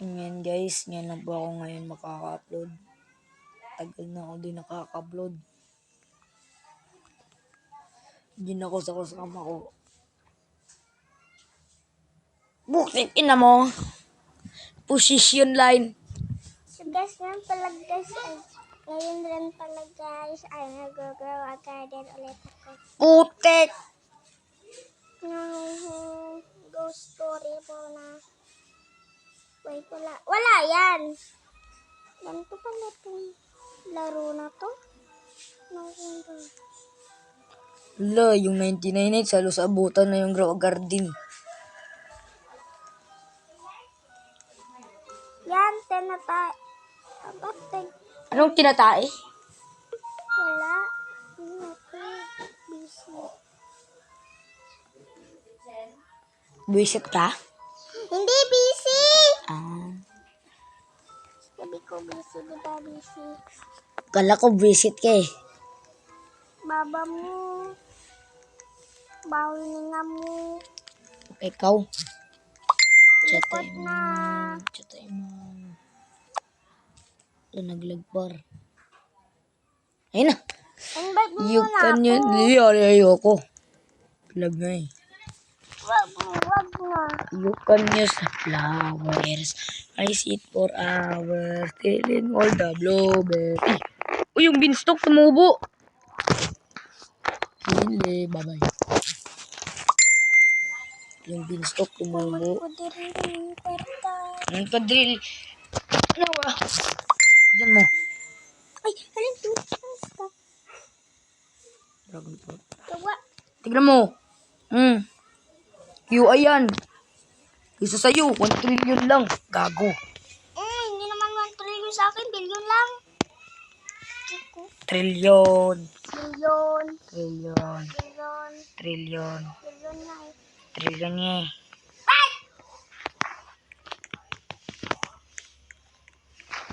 Ngayon guys, ngayon lang po ako ngayon makaka-upload. Tagal na ako din nakaka-upload. Ginako sa kasama ko. Bukit ina mo. Position line. So guys, ngayon rin pala guys, ay nag-grow a garden ulit ako. Putek! Ghost story po na. Wait, wala yan. Ganito pala itong laro na to. Wala, yung 99 halos abutan na yung grow a garden. Yan, Anong tinatae? wala. Busy. Buisit ka? Hindi busy! Sabi ko busy, di ba busy? Kala ko buisit ka eh. Baba mo. Bawin nga mo. Ikaw? Likod na. Chatay mo. Naglagbar. Ayun na. Invite mo You muna can yun. ako. Ayoko. Vlog nga eh. Wag na. You can use the flowers. I sit for hours. Telling all the blueberry. Uy, yung beanstalk tumubo. Hindi, bye-bye. Yung beanstalk tumubo. Ang kadril. Ano ba? Diyan mo. Ay, halin to. Dragon fruit. Gawa. Tignan mo. QI yan. Isa sa'yo, 1 trillion lang. Gago. Hindi naman 1 trillion sa akin. Billion lang. Trillion. Billion. Trillion. Billion. Trillion. Billion na eh. Trillion niya eh.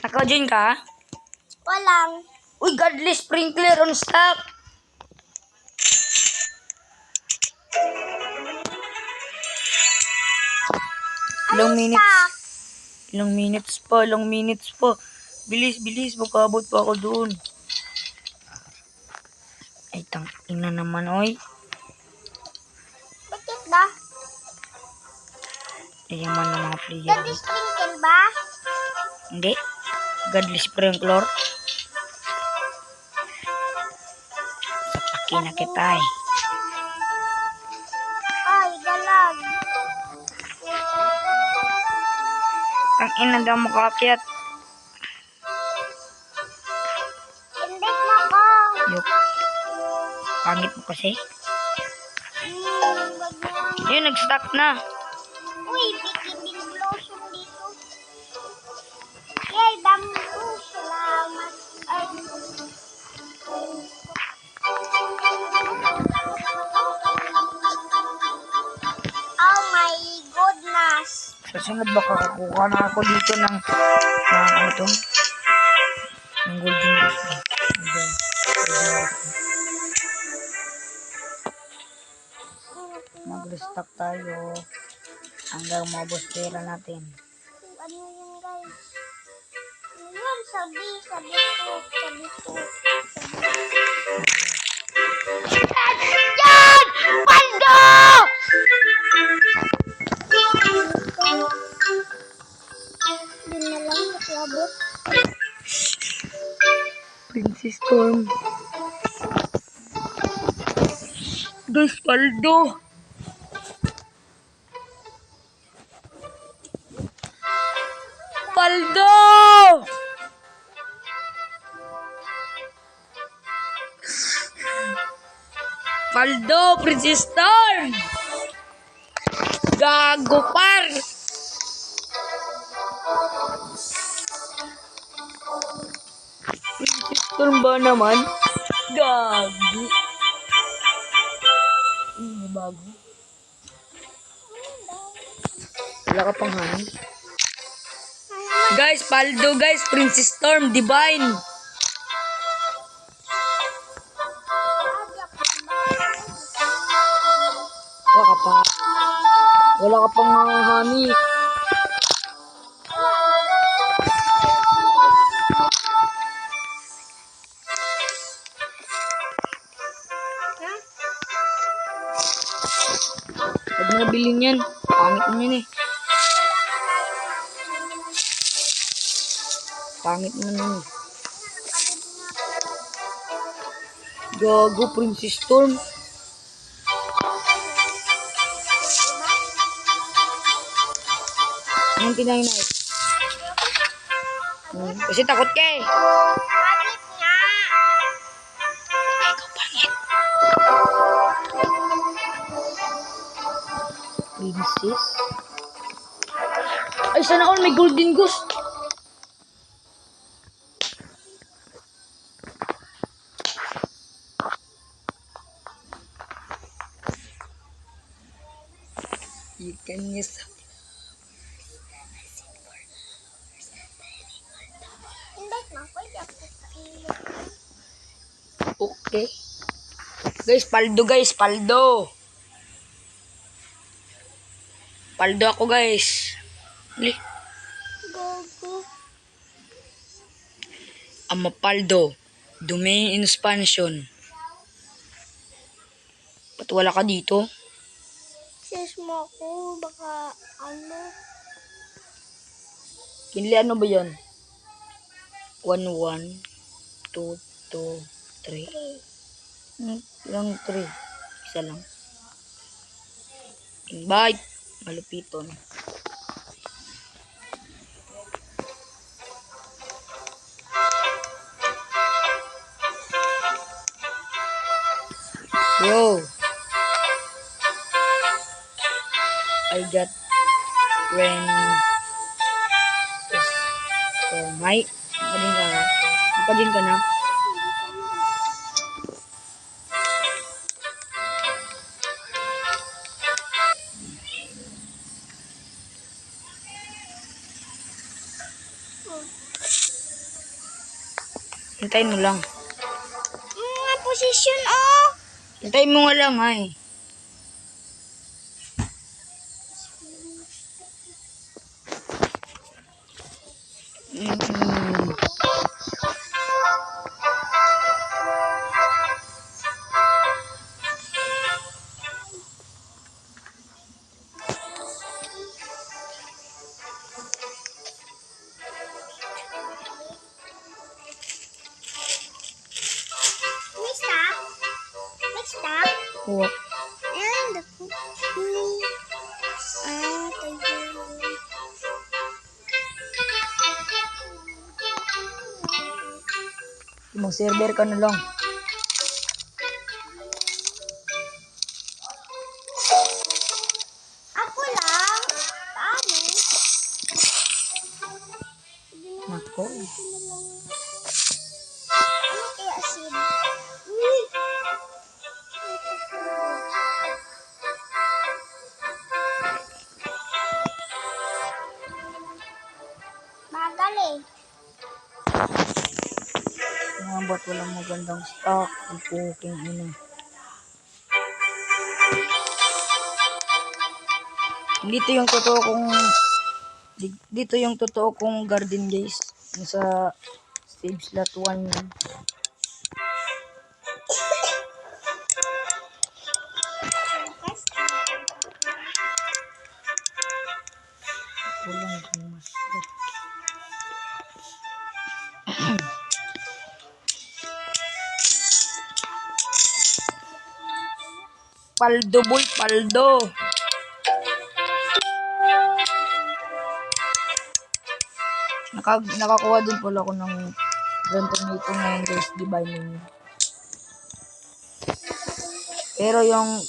Naka-join ka? Walang. Uy, godly sprinkler on stock. Ilang minutes pa. Bilis, magkabot pa ako doon. Ay, ina naman, oy. Bakit ba? Yaman ng mga player. Daddy sprinkle ba? Hindi. Godly sprinkler. Sapaki na kita eh. Ay, galag. Ang ina daw makakyat. Invite mo ko. Yup. Pangit mo kasi. Wag mo. Yun, nag-stop na. Uy, bikini lotion dito. Yay, dami ko. Salamat. Ay. Oh my goodness. Sa sunod baka kukuha na ako dito ng ano to? Ng golden rose. Mag-restock tayo hanggang maubos pera natin. Ano yun guys? Ano yun? Sabi ko. Yan! Paldo! Yun na lang, naklabot. Princess Storm. Guys, paldo! Paldo! Paldo, Princess Storm! Gago par! Princess Storm ba naman? Gago! Bago. Wala ka pang hangin. Guys, paldo guys, Princess Storm, Divine. Wala ka pang honey. nabili niyan. Pangit mo yun eh. Pangit mo yun eh. Gago, Princess Storm. Anong tinay-night? Kasi takot ka eh. Pangit nga. Ikaw pangit. Princess? Ay, sana all may golden goose. You can use. Hindi na ko yung Okay. Guys, paldo guys, paldo. Paldo ako guys. Uli. Gogo. I'm a paldo. Domain expansion. Ba't wala ka dito? Sis mo ko, baka ano. Kinli ano ba yan? 1, 1, 2, 2, 3. Ilang 3? Isa lang. Invite. Malupiton. Yo. I got friend. So, may. Napadin ka na. Hintayin mo lang. Mga posisyon, oh. Hintayin mo nga lang ay. May stop? May stop? Kuha. And ako. Tayo. Mag-server ka na lang. Ako lang? Paano? Nako. Ano kaya sid? Uy! Bagal eh. Mga ba't walang magandang stock? Ang puking ina. Dito yung totoo kong garden guys. Yung sa save slot 1 yun. Lakas. Walang mas. Paldo boy, paldo. Nakakuha din pala ako ng Grand Tomato ngayon guys, divine yun. Pero yung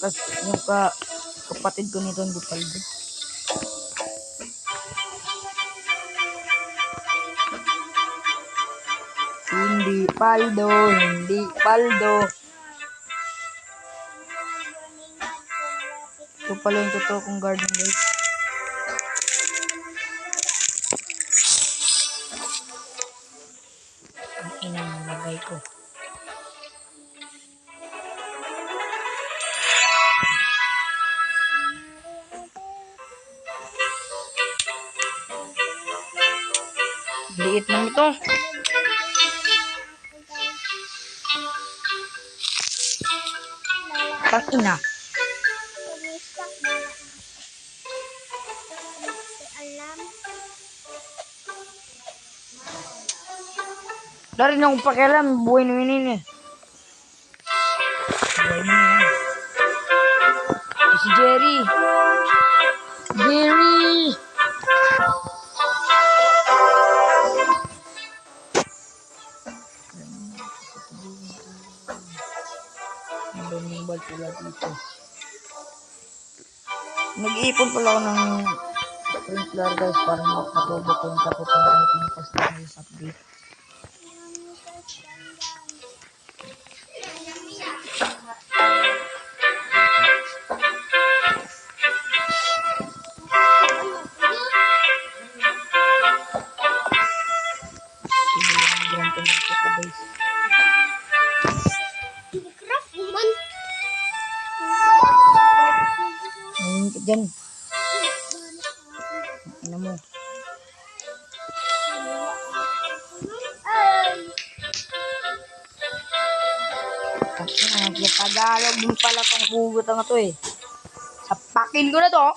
kapatid ko nito hindi paldo. Hindi paldo, hindi paldo. Ito pala yung totoo kong garden guys. Ang inang lagay ko. Liit lang ito. Tang ina. Pag may stock, bala. Dari na akong pakialam, buhay na yun eh. Buhay mo na yan. Si Jerry. Jerry! Ang daming bal pala dito. Nag-iipon pala ako ng sprinkler guys para makatubo ko yung tapos ng ating pasta news update. Sige lang, grand tomato ko guys. Craft man. Ngayon ka dyan. Ano mo? Tagalog din pala tong hugot na to eh. Sapakin ko na to.